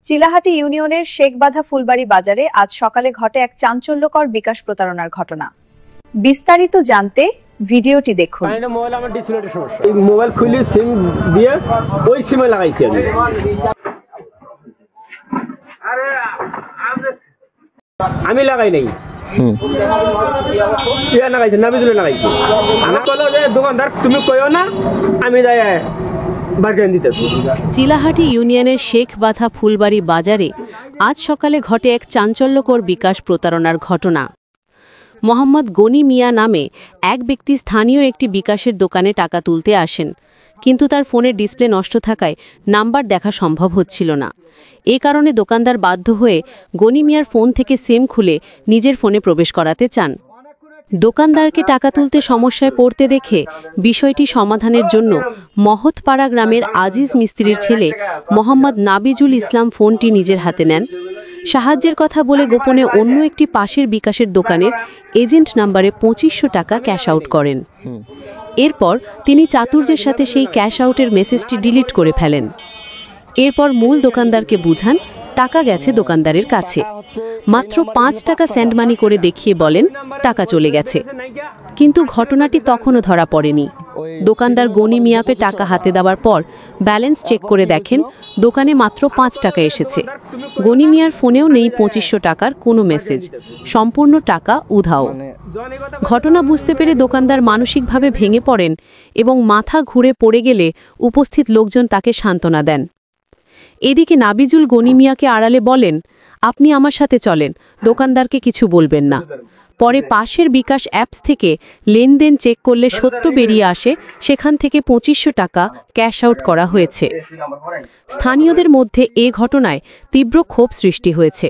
চিলাহাটি ইউনিয়নের শেখবাধা ফুলবাড়ি বাজারে আজ সকালে ঘটে এক চাঞ্চল্যকর বিকাশ প্রতারণার ঘটনা। বিস্তারিত জানতে ভিডিওটি দেখুন। মোবাইল খুলে সিম দিয়ে ওই সিমে লাগাইছি আমি লাগাই নাই দোকানদার তুমি কইও না আমি যাই চিলাহাটি ইউনিয়নের শেখবাধা ফুলবাড়ি বাজারে আজ সকালে ঘটে এক চাঞ্চল্যকর বিকাশ প্রতারণার ঘটনা। মোহাম্মদ গনি মিয়া নামে এক ব্যক্তি স্থানীয় একটি বিকাশের দোকানে টাকা তুলতে আসেন, কিন্তু তার ফোনের ডিসপ্লে নষ্ট থাকায় নাম্বার দেখা সম্ভব হচ্ছিল না। এ কারণে দোকানদার বাধ্য হয়ে গনি মিয়ার ফোন থেকে সিম খুলে নিজের ফোনে প্রবেশ করাতে চান। দোকানদারকে টাকা তুলতে সমস্যায় পড়তে দেখে বিষয়টি সমাধানের জন্য মহৎপাড়া গ্রামের আজিজ মিস্ত্রির ছেলে মোহাম্মদ নাবিজুল ইসলাম ফোনটি নিজের হাতে নেন। সাহায্যের কথা বলে গোপনে অন্য একটি পাশের বিকাশের দোকানের এজেন্ট নাম্বারে 2500 টাকা ক্যাশ আউট করেন। এরপর তিনি চাতুর্যের সাথে সেই ক্যাশ আউটের মেসেজটি ডিলিট করে ফেলেন। এরপর মূল দোকানদারকে বুঝান টাকা গেছে দোকানদারের কাছে। মাত্র 5 টাকা সেন্ড মানি করে দেখিয়ে বলেন টাকা চলে গেছে, কিন্তু ঘটনাটি তখনও ধরা পড়েনি। দোকানদার গনি মিয়াকে টাকা হাতে দেওয়ার পর ব্যালেন্স চেক করে দেখেন দোকানে মাত্র 5 টাকা এসেছে। গনি মিয়ার ফোনেও নেই 2500 টাকার কোনো মেসেজ, সম্পূর্ণ টাকা উধাও। ঘটনা বুঝতে পেরে দোকানদার মানসিকভাবে ভেঙে পড়েন এবং মাথা ঘুরে পড়ে গেলে উপস্থিত লোকজন তাকে সান্ত্বনা দেন। এদিকে নাবিজুল গনি মিয়াকে আড়ালে বলেন, আপনি আমার সাথে চলেন, দোকানদারকে কিছু বলবেন না। পরে পাশের বিকাশ অ্যাপস থেকে লেনদেন চেক করলে সত্য বেরিয়ে আসে সেখান থেকে 2500 টাকা ক্যাশ আউট করা হয়েছে। স্থানীয়দের মধ্যে এ ঘটনায় তীব্র ক্ষোভ সৃষ্টি হয়েছে।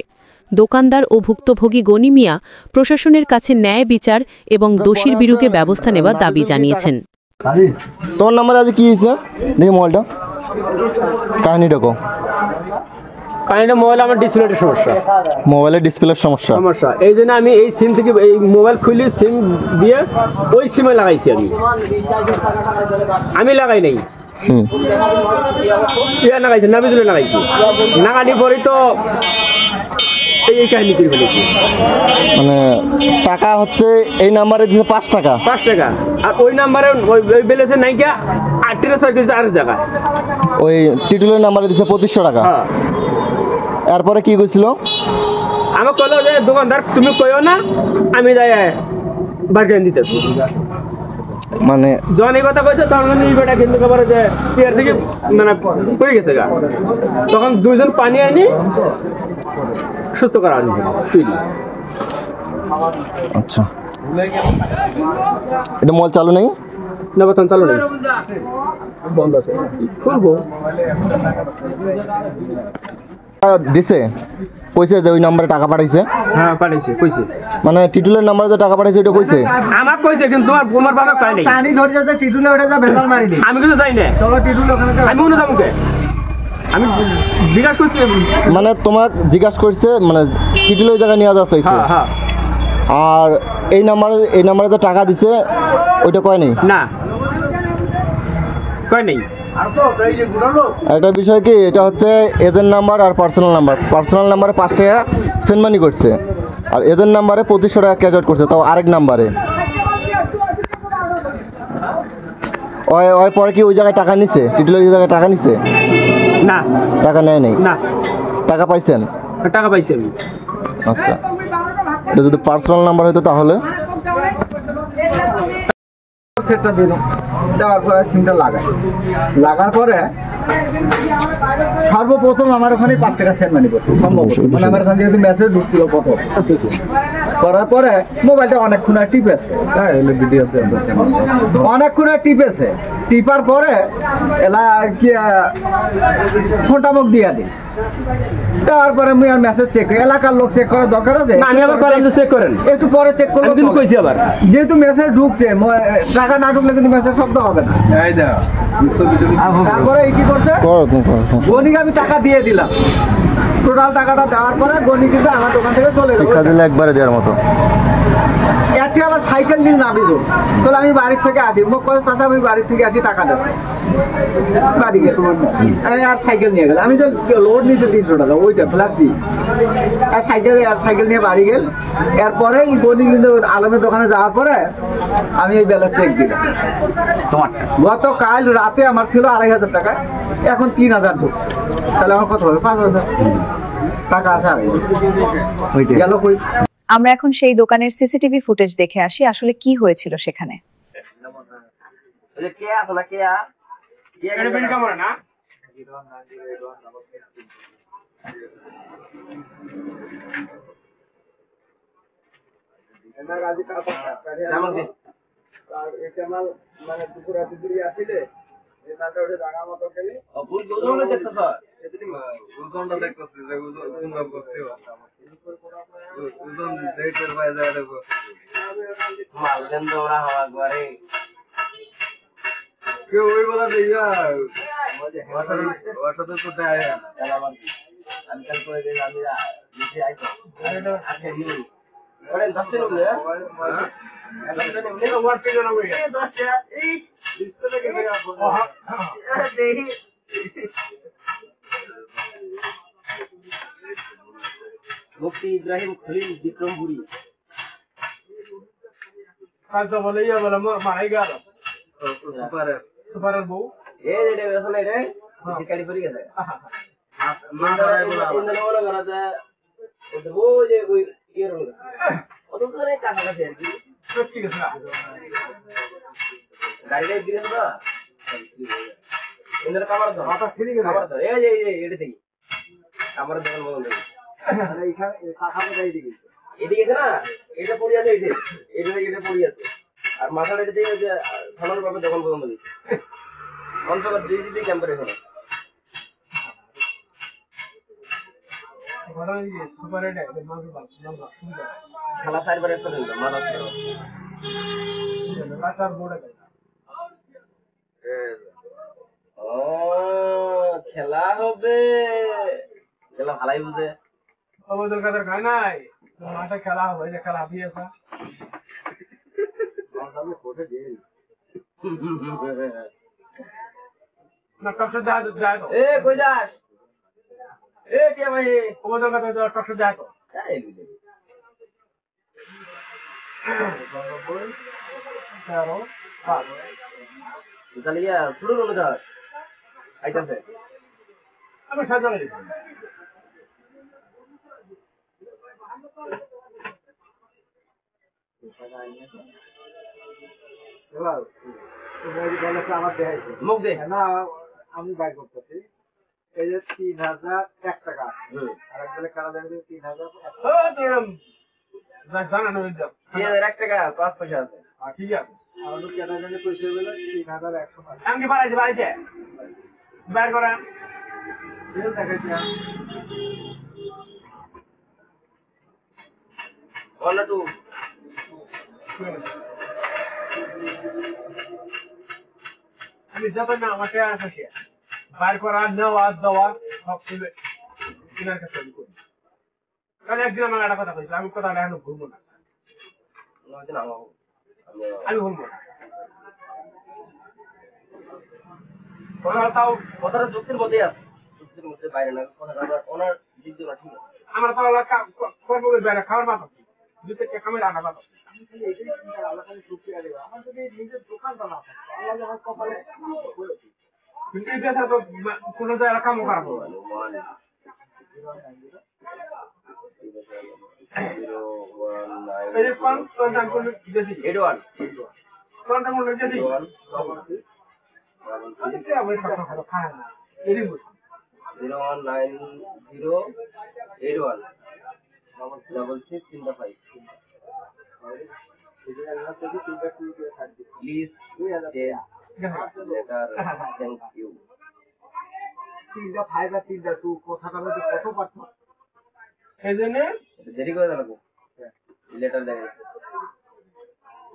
দোকানদার ও ভুক্তভোগী গনি মিয়া প্রশাসনের কাছে ন্যায় বিচার এবং দোষীর বিরুদ্ধে ব্যবস্থা নেওয়ার দাবি জানিয়েছেন। তোমার নাম্বার আজ কি হয়েছে? দেখি মোবাইলটা, কাহিনীটা কো। মোবাইল আমার ডিসপ্লের সমস্যা, মোবাইলের ডিসপ্লের সমস্যা এই জন্য আমি এই সিম থেকে এই মোবাইল খুলে সিম দিয়ে ওই সিমে লাগাইছি আমি লাগাই নাই লাগাইছি নাবিজুলে লাগাইছি লাগানি পরে তো এই কাহিনী করে ফেলেছি। মানে টাকা হচ্ছে এই নাম্বারে দিয়েছে 5 টাকা আর ওই নাম্বারে ওই ব্যালেন্সে নাই গিয়া 8 ট্রান্সফার দিয়েছে আর জায়গা ওই টিটুলের নাম্বারে দিয়েছে 2500 টাকা। এরপরে কি কইছিল? আমাকে কইলো যে দোকানদার তুমি কইও না আমি যাই বার্গেন দিতেছি। মানে জনি কথা কইছে তখন নিবেটা কিন্তু খবর যে টিয়ার থেকে মানে পড়ে গেছে গা, তখন দুইজন পানি আনি সুস্থ করা আনি তুই। আচ্ছা, এটা মোবাইল চালু নেই না? বর্তমান চালু নেই, বন্ধ আছে। খুলবো দিছে, কইছে যে ওই নম্বরে টাকা পাঠাইছে। হ্যাঁ পাঠাইছে, কইছে। মানে টিটুলের নাম্বারে যে টাকা পাঠাইছে এটা কইছে? আমাকে কইছে, কিন্তু তোমার বাবা কই নাই। পানি ধরে যাচ্ছে টিটুলে ওটা যা ভেজাল মারি দি। আমি কিছু যাই না। চলো টিটুলে ওখানে যাও। আমি উনি যাবকে। আমি জিজ্ঞাসা করছি, মানে তোমাক জিজ্ঞাসা করছে, মানে টিটুলে ওই জায়গায় নিয়ে যাচ্ছে। হ্যাঁ হ্যাঁ। আর এই নাম্বারে যে টাকা দিছে ওইটা কয় নাই? না কয় নাই। একটা বিষয় কি, এটা হচ্ছে এজেন্ট নাম্বার আর পার্সোনাল নাম্বারে 5 টাকা সেন্ড মানি করছে, আর এজেন্ট নাম্বারে 2500 টাকা ক্যাশ আউট করছে, তাও আরেক নাম্বারে। ওই পরে কি ওই জায়গায় টাকা নিছে? টিটুলের ওই জায়গায় টাকা নিছে? না, টাকা নেয় নাই। না। টাকা পাইছেন? টাকা পাইছি আমি। আচ্ছা, এটা যদি পার্সোনাল নাম্বার হতো তাহলে সেটটা দিল, দেওয়ার পরে সিমটা লাগার পরে সর্বপ্রথম আমার ওখানে 5 টাকা সেন্ড মানি করছে সম্ভবত। মানে আমার ওখানে যেহেতু মেসেজ ঢুকছিল প্রথম, করার পরে মোবাইলটা অনেকক্ষণ টিপেছে, টিপার পরে এলা কি ফোনটা মুখ দিয়া দিই। তারপরে আমি আর মেসেজ চেক করি, এলাকার লোক চেক করার দরকার আছে। আমি আবার কলাম যে চেক করেন, একটু পরে চেক করব। কিন্তু কইছি আবার যেহেতু মেসেজ ঢুকছে, টাকা না ঢুকলে কিন্তু মেসেজ শব্দ হবে না। তারপরে কি করছে, গনিকে আমি টাকা দিয়ে দিলাম। টোটাল টাকাটা দেওয়ার পরে গনি কিন্তু আমার দোকান থেকে চলে গেল। একবারে দেওয়ার মতো। একটা আবার সাইকেল মিল নামি দো, তাহলে আমি বাড়ির থেকে আসি, মুখ কথা চাচা আমি বাড়ির থেকে আসি টাকা দিচ্ছি বাড়ি গিয়ে তোমার আর সাইকেল নিয়ে গেল, আমি যে লোড নিতে 300 টাকা ওইটা ফ্ল্যাক্সি আর সাইকেল নিয়ে বাড়ি গেল। এরপরে এই বনি কিন্তু আলমের দোকানে যাওয়ার পরে আমি এই ব্যালেন্স চেক দিলাম তোমার। গতকাল রাতে আমার ছিল 2500 টাকা, এখন 3000 ঢুকছে, তাহলে আমার কত হবে? 5000 টাকা আসা গেল কই। আমরা এখন সেই দোকানের সিসিটিভি ফুটেজ দেখে আসি আসলে কি হয়েছিল সেখানে। মানে দুপুর আসিলে জায়গা মতো গেলে ওজনটা দেখতেছি যে ওজন করতে ওজন দেখতে পাই যায় দেখো মালদেন দৌড়া হওয়া ঘরে কেউ ওই বলা দিয়া ওয়াসাতে তো দেয় আমি কাল করে দিই আমি নিচে আইতো আজকে নি ওরে 10 দিন হলো মুফতি ইব্রাহিম খলিল বিক্রমপুরী কাল তো বলে ইয়া বলে মারাই গেল সুপারের বউ এই রে আসলে রে গাড়ি পড়ে গেছে না ধরে ইন্দন বলে ঘরতে ওদের বউ যে ওই ইয়ের হলো অত করে কাছে কাছে আর কি ঠিক আছে গাড়িটা দিয়ে দাও ইন্দন কামার দাও মাথা ছিড়ে গেছে কামার দাও এই এডি থেকে আমার দোকান বন্ধ হয়ে আরে এখানে শাখাটা যাই দিকে এদিকে আছে না এটা পড়ে আছে এটা পড়ে আছে আর মাথাটা এটা দিয়ে যে সামান্য ভাবে দোকান বন্ধ হয়ে গেছে অন্তত ডিজিটাল ক্যাম্পারে এখানে বড় এই সুপার এটা খেলা সাইবার একটা দিল মাথা ছিল রাতার বোর্ডে ও খেলা হবে খেলা ভালোই বুঝে ওদের কাছে খায় নাই মাঠে খেলা হবে যে খেলা হবে আছে আমি ফটো দেই না টকশো যা এ কই যাস এ কে ভাই ওদের কাছে টকশো যা তো এই বুঝে 13 5 তালিয়া শুরু হলো না আইতাছে আমি সাজালে আমি বাই করতেছি এই যে 3001 টাকা আর একবারে কারা দেন 3000 জানানো হয়ে যাবে 3001 টাকা 5 পয়সা আছে ঠিক আছে আর লোক কেনা জানে পয়সা বলে 3100 আমি বাড়াইছে বাইর করেন বিল দেখাইছি 1 2 আমি যাবো না আমাকে আসে বাইর করা নেওয়া দেওয়া সব কিছু কিনার কাছে করি কারণ একদিন আমার একটা কথা কইছিল আমি কথাটা এখন ভুলবো না আমি ভুলবো না তাও কথাটা যুক্তির মধ্যেই আছে যুক্তির মধ্যে বাইরে না কথাটা ওনার দিক দিয়ে ঠিক আছে আমরা তাহলে কর্মকের বাইরে খাওয়ার মাথা দুই চারটা কামের আনা মাথা আল্লাহ খালি যুক্তি আগে আমার যদি নিজের দোকানটা না থাকে আল্লাহ আমার কপালে কিন্তু এই পেশা তো কোনো জায়গায় কাম করাবো এই কোনটা কোন বেশি এডওয়ান কোনটা কোন বেশি আচ্ছা আমি কথা খায় না এরই বল 019081 6635 প্লিজ থ্যাংক ইউ 3 5 আর 3 2 কথাটা মধ্যে কত পার্থক্য এই জন্য দেরি করে দেব লেটার দেবে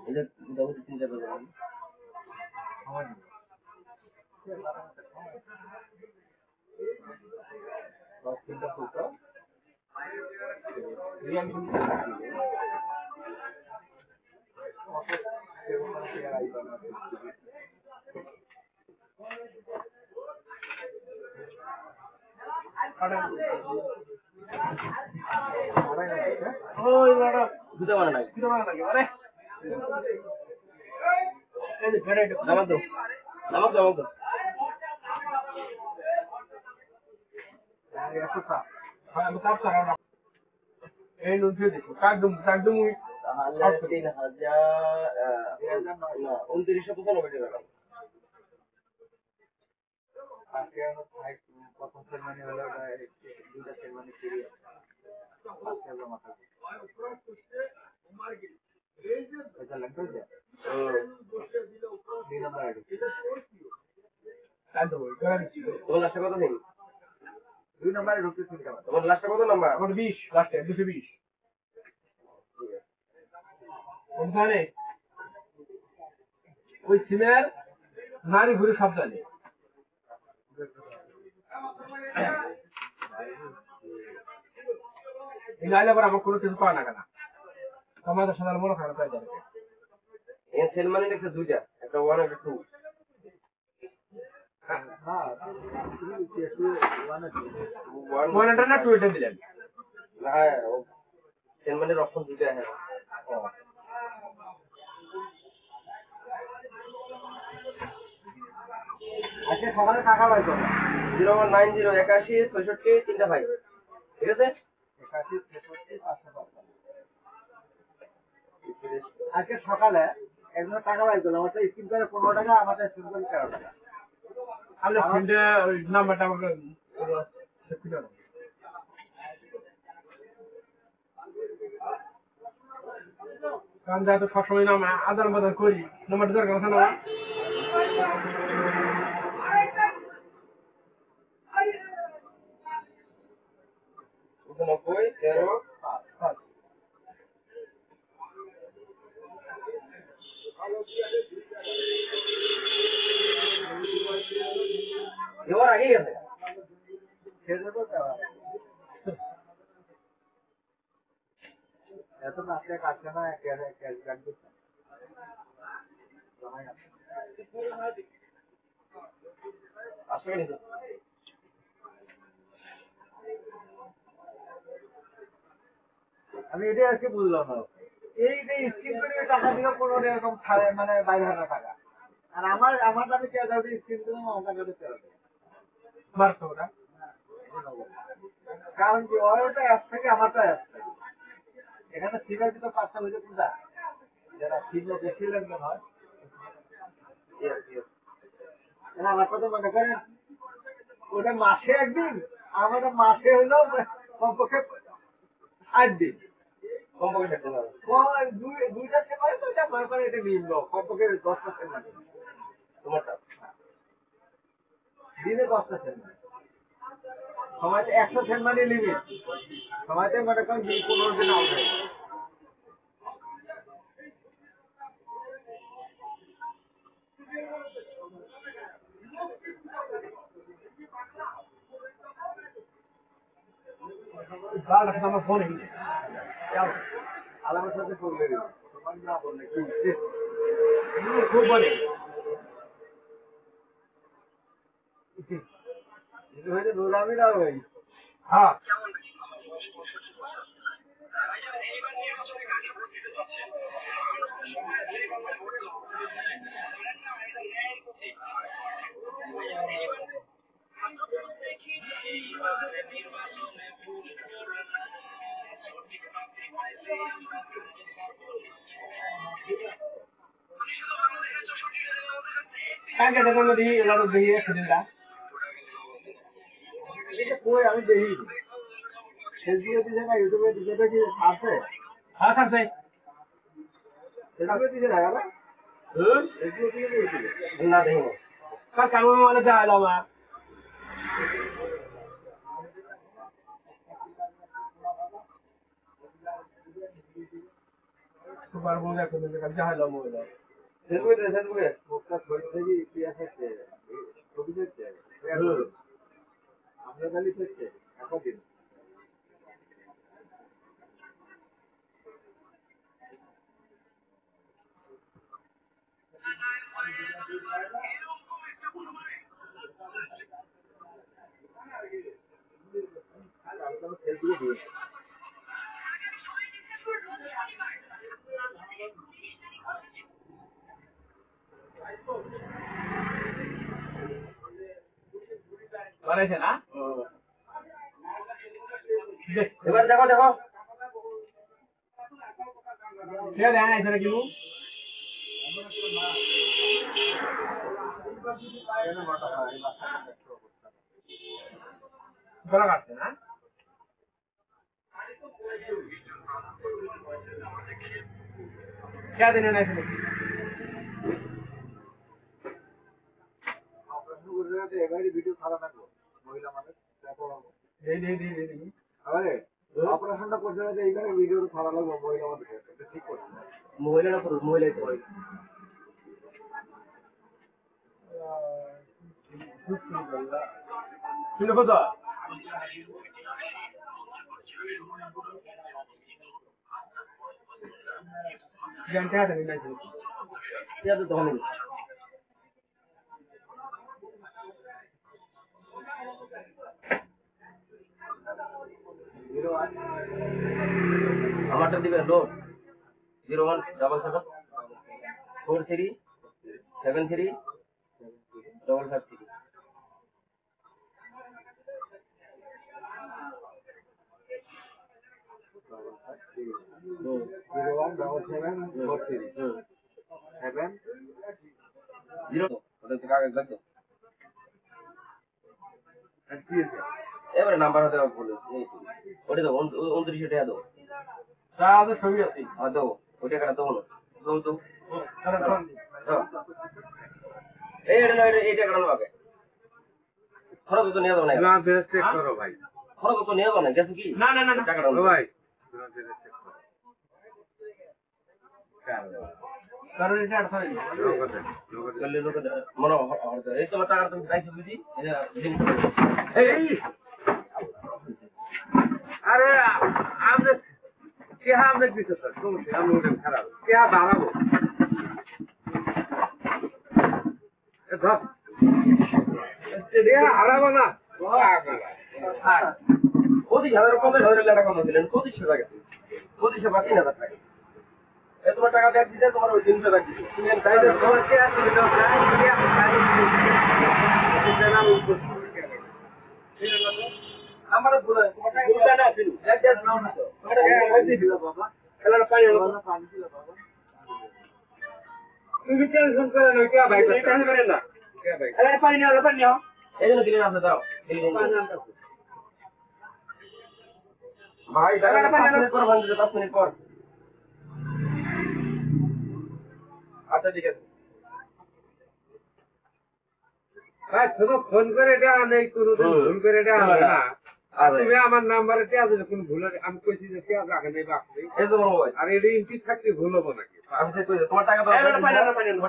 এই যে দাও 3 করে দেব আমার বাস চিন্তা করতে রিয়ান দুটো মানে নাই নামাক দাও নামাক দাও এই নুন দিয়ে দিছি কাকদম 2995 টাকা প্রথম সেরমানি হলো দুইটা সেরমানি ফ্রি তোমার লাস্টে কত নেই 2 নম্বরে ঢুকতেছি তোমার লাস্টে কত নাম্বার আমার 20 লাস্টে 220 জানে ওই সিমের নারী ঘুরে সব জানে এই লাইলে আবার আমার কোনো কিছু পায় না কেন আমাদের সাধারণ মনে খারাপ হয়ে যাবে এই সেলমানি লিখছে দুইটা একটা 1 একটা 2 হ্যাঁ ওয়ান এটা না 2 এটা দিলেন না সেলমানির অপশন দুইটা আছে আজকে সকালে টাকা পাই তো 0190 81 66 তিনটা ভাই ঠিক আছে 81 66 500 আজকে সকালে একজন টাকা পাই করলাম আমার স্কিম করে 15 টাকা আমার স্কিম করে 13 টাকা আপনি সিমটা ওই নাম্বারটা আমাকে সেভ করে দাও কারণ যা তো সবসময় নাম আদান প্রদান করি নাম্বারটা দরকার আছে না 90 13 5 এবার আগে গেছে ছেড়ে দেবো এত নাচতে কাটছে না ক্যাশব্যাক দিচ্ছে আসলে নিছে আমি এটাই আজকে বুঝলাম না এই যে স্কিম করে টাকা দিল 15 এরকম ছাড়ে মানে 22,000 টাকা আর আমার দামে কে যাবে স্কিম দিলাম আমার টাকা দিতে হবে মারতো ওটা কারণ কি ওরটা অ্যাপস থেকে আমারটা অ্যাপস থেকে এখানে সিমের ভিতর পাঁচটা হয়েছে কোনটা যারা সিমে বেশি লেনদেন হয় ইয়েস আমারটা তো মনে করেন ওটা মাসে একদিন আমারটা মাসে হইলো কমপক্ষে 60 দিন কমপক্ষে থাকতে হবে দুইটা সেমাই তো এটা মনে করেন এটা নিম্ন কমপক্ষে 10টা সেমাই তোমারটা দিনে 10টা সেমাই সময়তে 100 সেমানি লিমিট সময়তে মনে করেন 15 দিন আউট হয়ে আমার ফোন আলামের সাথে করলে তোমার না বললে কি খুব বলে এটা হয়েছে নোরামি না ভাই হ্যাঁ কাকে দেখুন নদী এলাকা দেখি সেদিনটা এটা কই আমি দেখি ফেসবুকে দিছে না ইউটিউবে দিছে এটা কি আছে হ্যাঁ স্যার ফেসবুকে দিছে না আরে ফেসবুকে দিছে না দেখি কার কারণ মানে দেখাইলো আমার সুপার বোল দেখো দেখাইলো মোবাইল ফেসবুকে মুখটা ছবি থেকে কি আছে ছবি দেখছে আমরা খালি দেখছে এতদিন বানাইছে না এবার দেখো দেখো কে দেন আইছে নাকি মু গলা কাটছে না কে দেন আইছে নাকি ভিডিও ছাড়া থাকবো মহিলা মানুষ দেখো এই আরে অপারেশনটা করছে না যে এইখানে ভিডিওটা ছাড়া লাগবে মহিলা মানুষ এটা ঠিক করছে মহিলারা পুরুষ মহিলাই তো শুনে কোথা জানতে হবে না এটা তো তখন আমারটা দিবে লো 0177743735553 এবারে নাম্বার হতে বলেছি ওটা তো 29 টাকা দাও তা তো ছবি আছে দাও ওটা কাটা দাও না দাও দাও এই এটা কাটা লাগে খরচ তো নিয়ে দাও না না বেশ চেক করো ভাই খরচ তো নিয়ে দাও না গেছে কি না না না টাকা দাও ভাই কারণ এটা আর হয় না লোক মনে হয় এই তোমার টাকা তুমি পাইছো বুঝি এই আরে আমরা কে আমরা দিছে স্যার সমস্যা আমরা ওটা খারাপ কে বাড়াবো এ ধর সেটা হারাবো না কোটি হাজার 50,000 টাকা কত দিলেন 25 টাকা 25 বাকি 3000 টাকা এ তোমার টাকা ব্যাক দিছে তোমার ওই 300 ব্যাক দিছে তুমি আমি তাই দাও তোমার কে আছে দাও আমার ভুল হয় তোমার টাকা না ছিল এক দেড় নাও না তো তোমার টাকা দিছিল বাবা এলার পানি হলো পানি ছিল বাবা তুমি টেনশন করে না কে ভাই টেনশন করেন না কে ভাই এলার পানি নাও পানি নাও এইজন্য দিলেন আছে দাও ভাই দাঁড়া 5 মিনিট পর ভাঙবে 5 মিনিট পর আচ্ছা ঠিক আছে ভাই শুধু ফোন করে এটা নেই কোনো ভুল করে এটা হবে না তুমি আমার নাম্বারে তে আছে কোন ভুল আমি কইছি যে তে রাখে নাই বাকি এই তো মোবাইল আর এটা ইনটি থাকতে ভুল হবে নাকি আমি সে কই তোমার টাকা দাও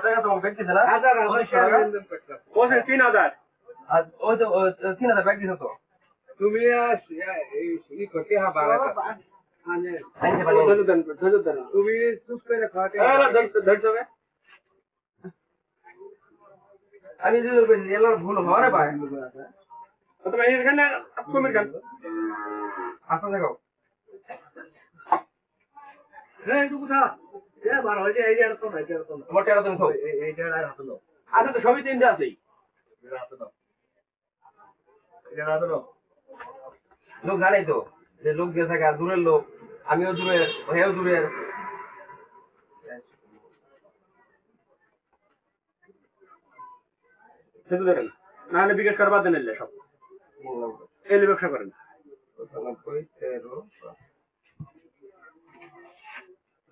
টাকা তোমার ব্যাগ দিছে না 1000 লেনদেন করতেছ ওই 3000 আর ওই তো 3000 ব্যাগ দিছে তো তুমি এই করতে হা বাড়া আনে আইছে বাড়ি ধরে তুমি চুপ করে খাটে ধর যাবে আমি যে কইছি এলার ভুল হরে ভাই তুমি এখানে কমির গান আস্তে দেখো এই তো কোথা এ বার হইছে এই যে তো নাই তো তোমার টাকা তুমি খাও এই টাকা হাতে দাও আচ্ছা তো সবই তিনটা আছে এটা হাতে দাও এটা হাতে দাও লোক জানাই তো যে লোক গেছে গা দূরের লোক আমিও দূরের হেও দূরের সেটা দেখেন না হলে বিকাশ করবা দেন এলে সব এলে ব্যবসা করেন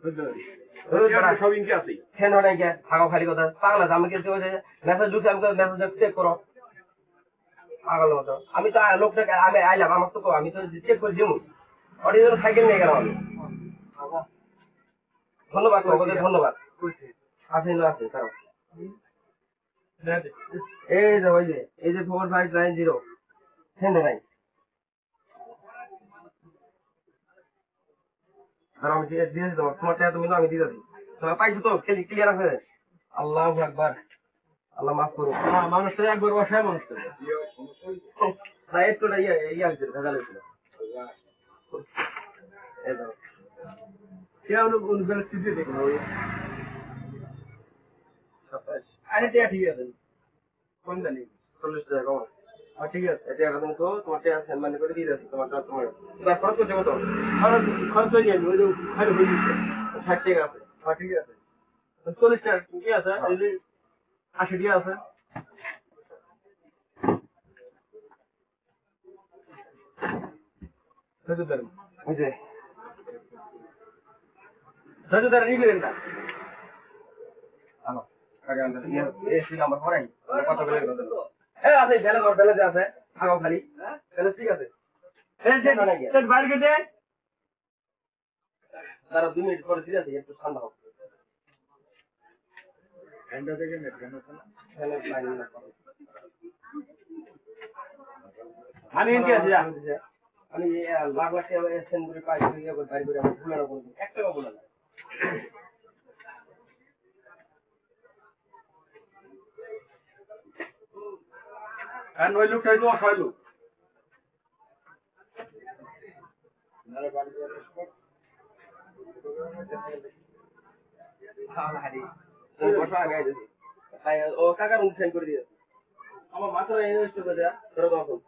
95 সব ইনকে আছে সেন হয় না থাকা খালি কথা পাগলা আমি কি মেসেজ ঢুকছে আমি মেসেজ চেক করো পাগল মতো আমি তো লোকটাকে আমি আইলাম আমাকে তো আমি তো চেক করে দিমু অরিজিনাল সাইকেল নিয়ে গেলাম আমি ধন্যবাদ তোমাকে ধন্যবাদ আছে না আছে তাও এই যে ওই যে এই যে 4590 সেন্ড নাই আর আমি দিয়েছি তোমার টাকা তুমি আমি দিয়েছি তোমার পাইছো তো ক্লিয়ার আছে আল্লাহু আকবার আল্লাহ মাফ করুন মানুষটা একবার বসায় মানুষটা না একটু ইয়ে হয়েছিল ভেজাল হয়েছিল ঠিক আছে কোন জানি 40 টাকা কম ঠিক আছে এটা এখন তো তোমার টাকা সেন্ড মানি করে দিয়ে দিচ্ছি তোমার খরচ করতে কত খরচ করে নিয়ে ওই যে খালি হয়ে গেছে 60 টাকা আছে ঠিক আছে 40 টাকা কি আছে 80 টাকা আছে তারা 2 মিনিট পরে দিয়ে আছে একটু ঠান্ডা হোক আমি লাখ লাখ টাকা সেন্ড করে পাই বাড়ি করে আমি ভুলে না বলবো 1 টাকা বলে না আর ওই লোকটা হইলো অসহায় লোক ও কাকার সেন্ড করে দিয়েছে আমার মাথায় এই নষ্ট করে দেয়া ধরো তখন